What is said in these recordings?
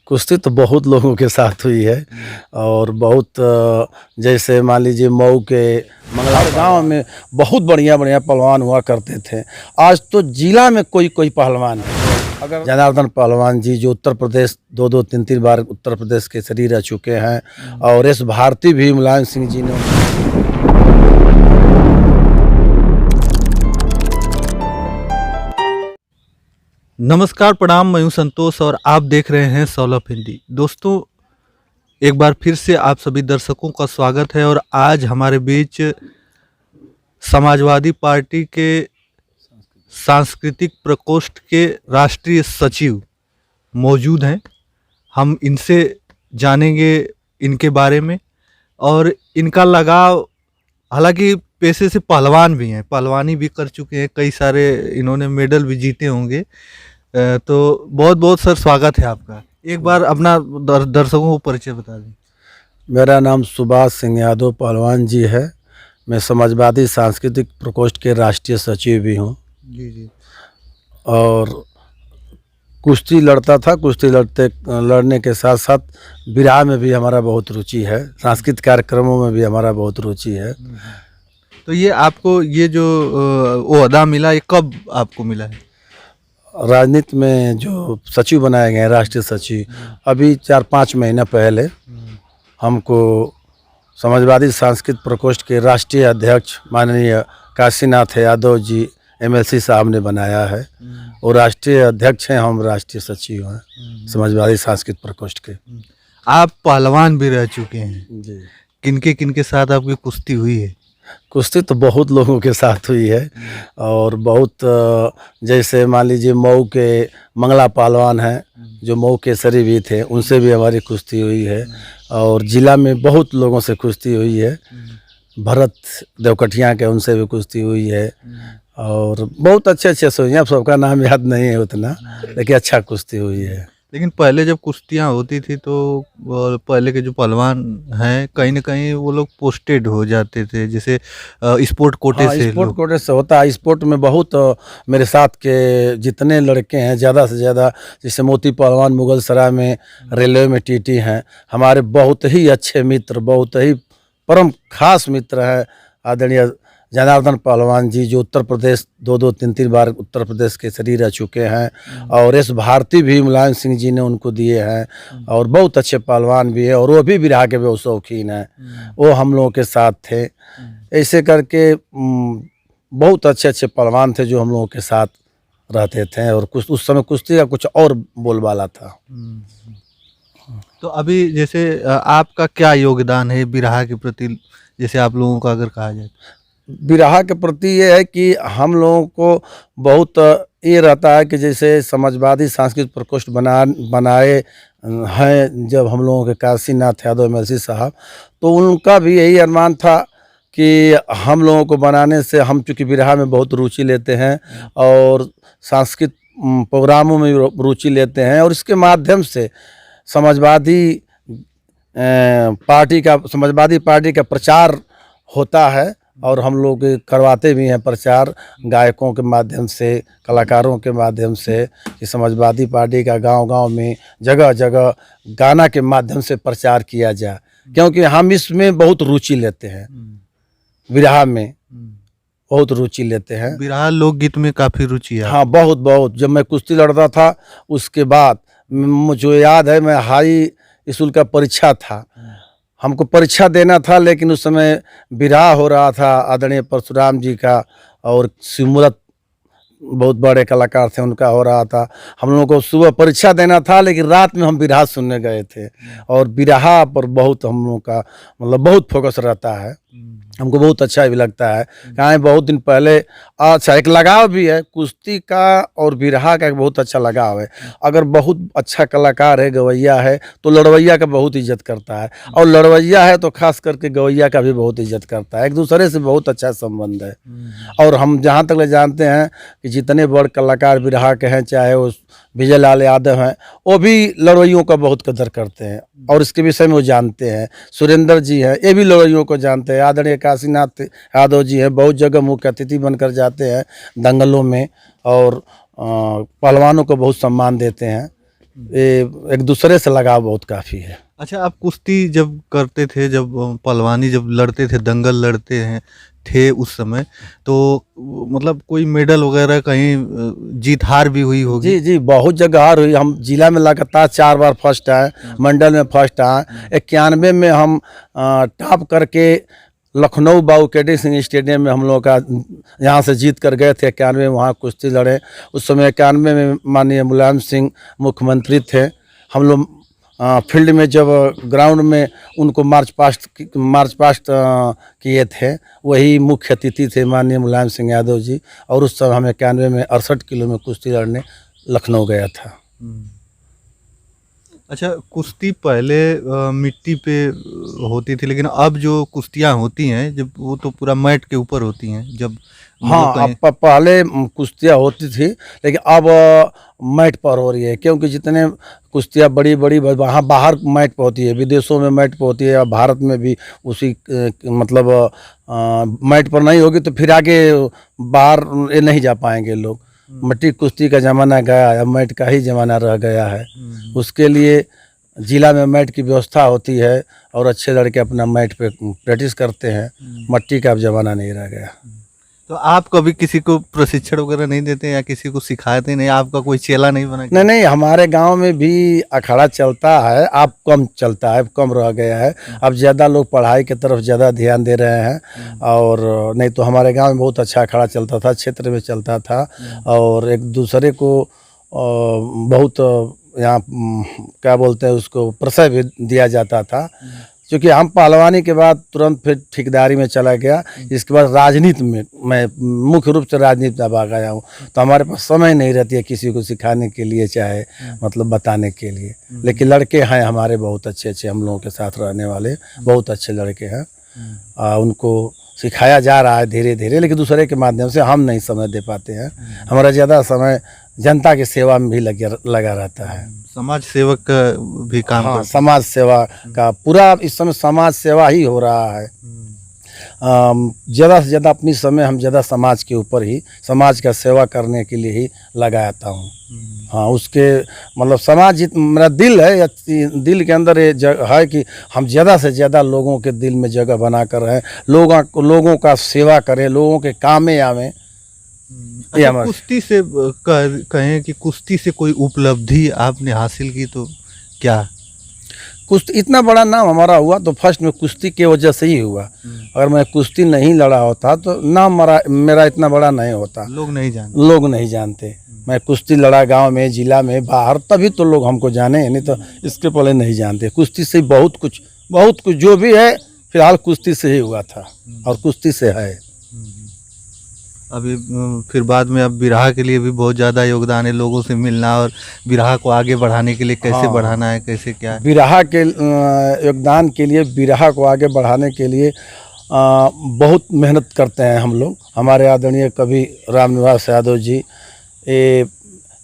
कुश्ती तो बहुत लोगों के साथ हुई है और बहुत जैसे मान लीजिए मऊ के मंगला गांव में बहुत बढ़िया बढ़िया पहलवान हुआ करते थे। आज तो जिला में कोई कोई पहलवान है। अगर जनार्दन पहलवान जी जो उत्तर प्रदेश दो दो तीन तीन बार उत्तर प्रदेश केसरी रह चुके हैं और एस भारती भी मुलायम सिंह जी ने नमस्कार प्रणाम, मैं हूं संतोष और आप देख रहे हैं सौलभ हिंदी। दोस्तों, एक बार फिर से आप सभी दर्शकों का स्वागत है और आज हमारे बीच समाजवादी पार्टी के सांस्कृतिक प्रकोष्ठ के राष्ट्रीय सचिव मौजूद हैं। हम इनसे जानेंगे इनके बारे में और इनका लगाव, हालांकि पेशे से पहलवान भी हैं, पहलवानी भी कर चुके हैं, कई सारे इन्होंने मेडल भी जीते होंगे। तो बहुत बहुत सर स्वागत है आपका। एक बार अपना दर्शकों को परिचय बता दें। मेरा नाम सुभाष सिंह यादव पहलवान जी है। मैं समाजवादी सांस्कृतिक प्रकोष्ठ के राष्ट्रीय सचिव भी हूँ। जी जी। और कुश्ती लड़ता था। कुश्ती लड़ने के साथ साथ विराह में भी हमारा बहुत रुचि है। सांस्कृतिक कार्यक्रमों में भी हमारा बहुत रुचि है। तो ये आपको ये जो ओहदा मिला, ये कब आपको मिला है? राजनीति में जो सचिव बनाए गए हैं, राष्ट्रीय सचिव, अभी 4-5 महीना पहले हमको समाजवादी सांस्कृतिक प्रकोष्ठ के राष्ट्रीय अध्यक्ष माननीय काशीनाथ यादव जी एमएलसी साहब ने बनाया है और राष्ट्रीय अध्यक्ष हैं, हम राष्ट्रीय सचिव हैं समाजवादी सांस्कृतिक प्रकोष्ठ के। आप पहलवान भी रह चुके हैं जी। किनके किनके साथ आपकी कुश्ती हुई है? कुश्ती तो बहुत लोगों के साथ हुई है और बहुत जैसे मान लीजिए मऊ के मंगला पहलवान हैं जो मऊ केसरी भी थे, उनसे भी हमारी कुश्ती हुई है। और जिला में बहुत लोगों से कुश्ती हुई है। भरत देवकटिया के, उनसे भी कुश्ती हुई है और बहुत अच्छे अच्छे से हुई हैं। अब सबका नाम याद नहीं है उतना, लेकिन अच्छा कुश्ती हुई है। लेकिन पहले जब कुश्तियाँ होती थी तो पहले के जो पहलवान हैं कहीं ना कहीं वो लोग पोस्टेड हो जाते थे, जैसे स्पोर्ट कोटे से। स्पोर्ट कोटे से होता है। स्पोर्ट में बहुत मेरे साथ के जितने लड़के हैं ज़्यादा से ज़्यादा, जैसे मोती पहलवान मुगल सराय में रेलवे में टीटी हैं, हमारे बहुत ही अच्छे मित्र, बहुत ही परम खास मित्र हैं आदरणीय जनार्दन पहलवान जी जो उत्तर प्रदेश दो दो तीन तीन बार उत्तर प्रदेश केसरी रह चुके हैं और एस भारती भी मुलायम सिंह जी ने उनको दिए हैं और बहुत अच्छे पहलवान भी है और वो भी विराह के बहुत शौकीन हैं। वो हम लोगों के साथ थे। ऐसे करके बहुत अच्छे अच्छे पहलवान थे जो हम लोगों के साथ रहते थे और कुछ उस समय कुश्ती का कुछ और बोलबाला था। तो अभी जैसे आपका क्या योगदान है बिरहा के प्रति, जैसे आप लोगों का अगर कहा जाए? बिरहा के प्रति ये है कि हम लोगों को बहुत ये रहता है कि जैसे समाजवादी सांस्कृतिक प्रकोष्ठ बनाए हैं जब हम लोगों के काशीनाथ यादव एमएलसी साहब, तो उनका भी यही अरमान था कि हम लोगों को बनाने से, हम चूँकि बिरहा में बहुत रुचि लेते हैं और सांस्कृतिक प्रोग्रामों में रुचि लेते हैं और इसके माध्यम से समाजवादी पार्टी का प्रचार होता है और हम लोग करवाते भी हैं प्रचार गायकों के माध्यम से, कलाकारों के माध्यम से, कि समाजवादी पार्टी का गांव-गांव में जगह जगह गाना के माध्यम से प्रचार किया जाए, क्योंकि हम इसमें बहुत रुचि लेते हैं। बिरहा में बहुत रुचि लेते हैं। बिरहा लोकगीत में काफ़ी रुचि है? हाँ, बहुत बहुत। जब मैं कुश्ती लड़ता था उसके बाद मुझे याद है, मैं हाई स्कूल का परीक्षा था, हमको परीक्षा देना था, लेकिन उस समय विराह हो रहा था आदरणीय परशुराम जी का और शिवमूरत बहुत बड़े कलाकार थे, उनका हो रहा था। हम लोगों को सुबह परीक्षा देना था लेकिन रात में हम बिरहा सुनने गए थे और बिरहा पर बहुत हम लोगों का मतलब बहुत फोकस रहता है। हमको बहुत अच्छा भी लगता है। कहाँ बहुत दिन पहले अच्छा एक लगाव भी है कुश्ती का और बिरहा का, एक बहुत अच्छा लगाव है। अगर बहुत अच्छा कलाकार है, गवैया है, तो लड़वैया का बहुत इज्जत करता है और लड़वैया है तो खास करके गवैया का भी बहुत इज्जत करता है। एक दूसरे से बहुत अच्छा संबंध है। और हम जहाँ तक ले जानते हैं कि जितने बड़ कलाकार बिरहा के हैं, चाहे वो विजय लाल यादव हैं, वो भी लड़वैयों का बहुत कदर करते हैं और इसके विषय में वो जानते हैं। सुरेंद्र जी हैं, ये भी लड़वैयों को जानते हैं। आदरणीय काशीनाथ यादव जी हैं, बहुत जगह मुख्य अतिथि बनकर जाते हैं दंगलों में और पहलवानों को बहुत सम्मान देते हैं। एक दूसरे से लगाव बहुत काफ़ी है। अच्छा, आप कुश्ती जब करते थे, जब पहलवानी जब लड़ते थे, दंगल लड़ते हैं थे उस समय, तो मतलब कोई मेडल वगैरह कहीं जीत हार भी हुई होगी? जी, जी, बहुत जगह हार हुई। हम जिला में लगातार 4 बार फर्स्ट आए, मंडल में फर्स्ट आए। 91 में हम टॉप करके लखनऊ बाबू केडी सिंह स्टेडियम में हम लोग का यहाँ से जीत कर गए थे। 91 में वहाँ कुश्ती लड़े। उस समय 91 में माननीय मुलायम सिंह मुख्यमंत्री थे। हम लोग फील्ड में जब ग्राउंड में उनको मार्च पास्ट किए थे, वही मुख्य अतिथि थे माननीय मुलायम सिंह यादव जी। और उस समय हमें 91 में 68 किलो में कुश्ती लड़ने लखनऊ गया था। अच्छा, कुश्ती पहले मिट्टी पे होती थी, लेकिन अब जो कुश्तियाँ होती हैं, जब वो तो पूरा मैट के ऊपर होती हैं, जब हाँ, अब पहले कुश्तियाँ होती थी, लेकिन अब मैट पर हो रही है, क्योंकि जितने कुश्तियाँ बड़ी बड़ी वहाँ बाहर मैट पर होती है, विदेशों में मैट पर होती है, और भारत में भी उसी मतलब मैट पर नहीं होगी तो फिर आगे बाहर ये नहीं जा पाएंगे लोग। मट्टी कुश्ती का ज़माना गया है, अब मैट का ही ज़माना रह गया है। उसके लिए जिला में मैट की व्यवस्था होती है और अच्छे लड़के अपना मैट पे प्रैक्टिस करते हैं। मट्टी का अब ज़माना नहीं रह गया। तो आप कभी किसी को प्रशिक्षण वगैरह नहीं देते या किसी को सिखाते नहीं? आपका कोई चेला नहीं बना? नहीं नहीं, हमारे गांव में भी अखाड़ा चलता है, अब कम चलता है, कम रह गया है। अब ज़्यादा लोग पढ़ाई की तरफ ज़्यादा ध्यान दे रहे हैं। और नहीं तो हमारे गांव में बहुत अच्छा अखाड़ा चलता था, क्षेत्र में चलता था, और एक दूसरे को बहुत यहाँ क्या बोलते हैं उसको प्रशय भी दिया जाता था। क्योंकि हम पहलवानी के बाद तुरंत फिर ठेकेदारी में चला गया। इसके बाद राजनीति में मैं मुख्य रूप से राजनीति में आ गया हूँ, तो हमारे पास समय नहीं रहती है किसी को सिखाने के लिए, चाहे मतलब बताने के लिए। लेकिन लड़के हैं हमारे बहुत अच्छे अच्छे, हम लोगों के साथ रहने वाले बहुत अच्छे लड़के हैं। उनको सिखाया जा रहा है धीरे धीरे, लेकिन दूसरे के माध्यम से हम नहीं समय दे पाते हैं। हमारा ज़्यादा समय जनता की सेवा में भी लगा रहता है। समाज सेवक का भी काम हाँ, करते समाज सेवा का पूरा इस समय समाज सेवा ही हो रहा है। ज़्यादा से ज़्यादा अपनी समय हम ज़्यादा समाज के ऊपर ही, समाज का सेवा करने के लिए ही लगाता हूँ। हाँ, उसके मतलब समाज मेरा दिल है, या दिल के अंदर ये जगह है कि हम ज़्यादा से ज़्यादा लोगों के दिल में जगह बना कर रहें, लोगों का सेवा करें, लोगों के काम में आवें। अच्छा, कुश्ती से कहें कि कुश्ती से कोई उपलब्धि आपने हासिल की तो क्या? कुश्ती इतना बड़ा नाम हमारा हुआ तो फर्स्ट में कुश्ती की वजह से ही हुआ। अगर मैं कुश्ती नहीं लड़ा होता तो नाम मेरा इतना बड़ा नहीं होता। लोग नहीं जानते। मैं कुश्ती लड़ा गांव में, जिला में, बाहर, तभी तो लोग हमको जाने, नहीं तो इसके पहले नहीं जानते। कुश्ती से बहुत कुछ जो भी है फिलहाल कुश्ती से ही हुआ था और कुश्ती से है। अभी फिर बाद में अब बिरहा के लिए भी बहुत ज़्यादा योगदान है, लोगों से मिलना और बिरहा को आगे बढ़ाने के लिए कैसे बढ़ाना है, कैसे क्या है? बिरहा के योगदान के लिए, बिरहा को आगे बढ़ाने के लिए बहुत मेहनत करते हैं हम लोग। हमारे आदरणीय कवि रामनिवास यादव जी, ये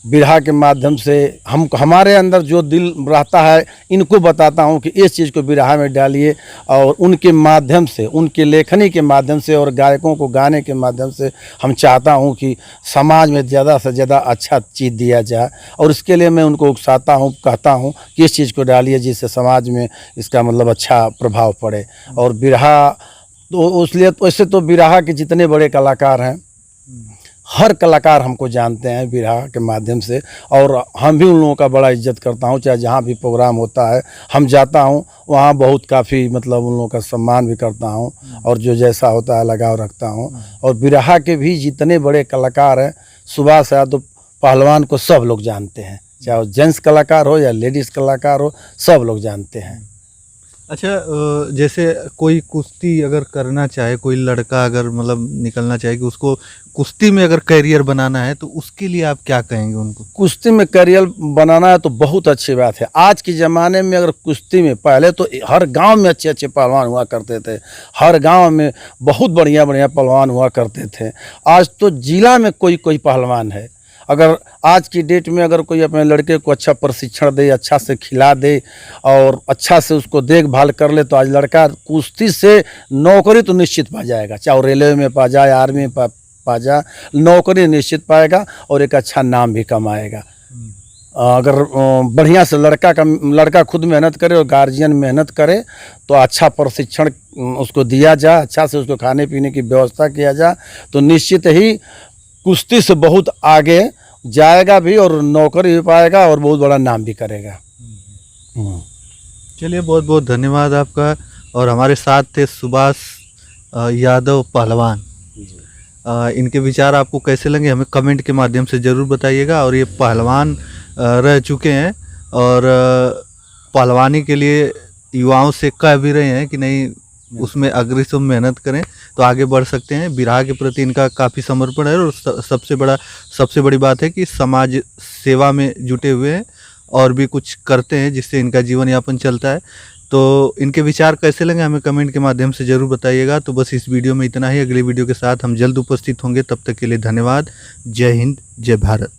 बिरहा के माध्यम से हमारे अंदर जो दिल रहता है, इनको बताता हूँ कि इस चीज़ को बिरहा में डालिए, और उनके माध्यम से, उनके लेखनी के माध्यम से और गायकों को गाने के माध्यम से हम चाहता हूँ कि समाज में ज़्यादा से ज़्यादा अच्छा चीज़ दिया जाए। और इसके लिए मैं उनको उकसाता हूँ, कहता हूँ कि इस चीज़ को डालिए जिससे समाज में इसका मतलब अच्छा प्रभाव पड़े। और बिरहा तो इसलिए वैसे तो बिरहा के जितने बड़े कलाकार हैं, हर कलाकार हमको जानते हैं बिरहा के माध्यम से, और हम भी उन लोगों का बड़ा इज्जत करता हूँ। चाहे जहाँ भी प्रोग्राम होता है हम जाता हूँ, वहाँ बहुत काफ़ी मतलब उन लोगों का सम्मान भी करता हूँ, और जो जैसा होता है लगाव रखता हूँ। और बिरहा के भी जितने बड़े कलाकार हैं, सुभाष यादव पहलवान को सब लोग जानते हैं, चाहे वो जेंट्स कलाकार हो या लेडीज़ कलाकार हो, सब लोग जानते हैं। अच्छा, जैसे कोई कुश्ती अगर करना चाहे, कोई लड़का अगर मतलब निकलना चाहे कि उसको कुश्ती में अगर करियर बनाना है, तो उसके लिए आप क्या कहेंगे उनको? कुश्ती में करियर बनाना है तो बहुत अच्छी बात है। आज के ज़माने में अगर कुश्ती में, पहले तो हर गांव में अच्छे अच्छे पहलवान हुआ करते थे, हर गांव में बहुत बढ़िया बढ़िया पहलवान हुआ करते थे। आज तो जिला में कोई पहलवान है। अगर आज की डेट में अगर कोई अपने लड़के को अच्छा प्रशिक्षण दे, अच्छा से खिला दे और अच्छा से उसको देखभाल कर ले, तो आज लड़का कुश्ती से नौकरी तो निश्चित पा जाएगा, चाहे रेलवे में पा जाए, आर्मी में पा जाए, नौकरी निश्चित पाएगा और एक अच्छा नाम भी कमाएगा। अगर बढ़िया से लड़का खुद मेहनत करे और गार्जियन मेहनत करे तो अच्छा प्रशिक्षण उसको दिया जाए, अच्छा से उसको खाने पीने की व्यवस्था किया जाए तो निश्चित ही कुश्ती से बहुत आगे जाएगा भी और नौकरी भी पाएगा और बहुत बड़ा नाम भी करेगा। चलिए, बहुत बहुत धन्यवाद आपका। और हमारे साथ थे सुभाष यादव पहलवान। इनके विचार आपको कैसे लगे हमें कमेंट के माध्यम से ज़रूर बताइएगा। और ये पहलवान रह चुके हैं और पहलवानी के लिए युवाओं से कह भी रहे हैं कि नहीं, उसमें अग्रिम मेहनत करें तो आगे बढ़ सकते हैं। बिरहा के प्रति इनका काफ़ी समर्पण है और सबसे बड़ी बात है कि समाज सेवा में जुटे हुए हैं और भी कुछ करते हैं जिससे इनका जीवन यापन चलता है। तो इनके विचार कैसे लगे हमें कमेंट के माध्यम से ज़रूर बताइएगा। तो बस इस वीडियो में इतना ही। अगले वीडियो के साथ हम जल्द उपस्थित होंगे, तब तक के लिए धन्यवाद। जय हिंद, जय भारत।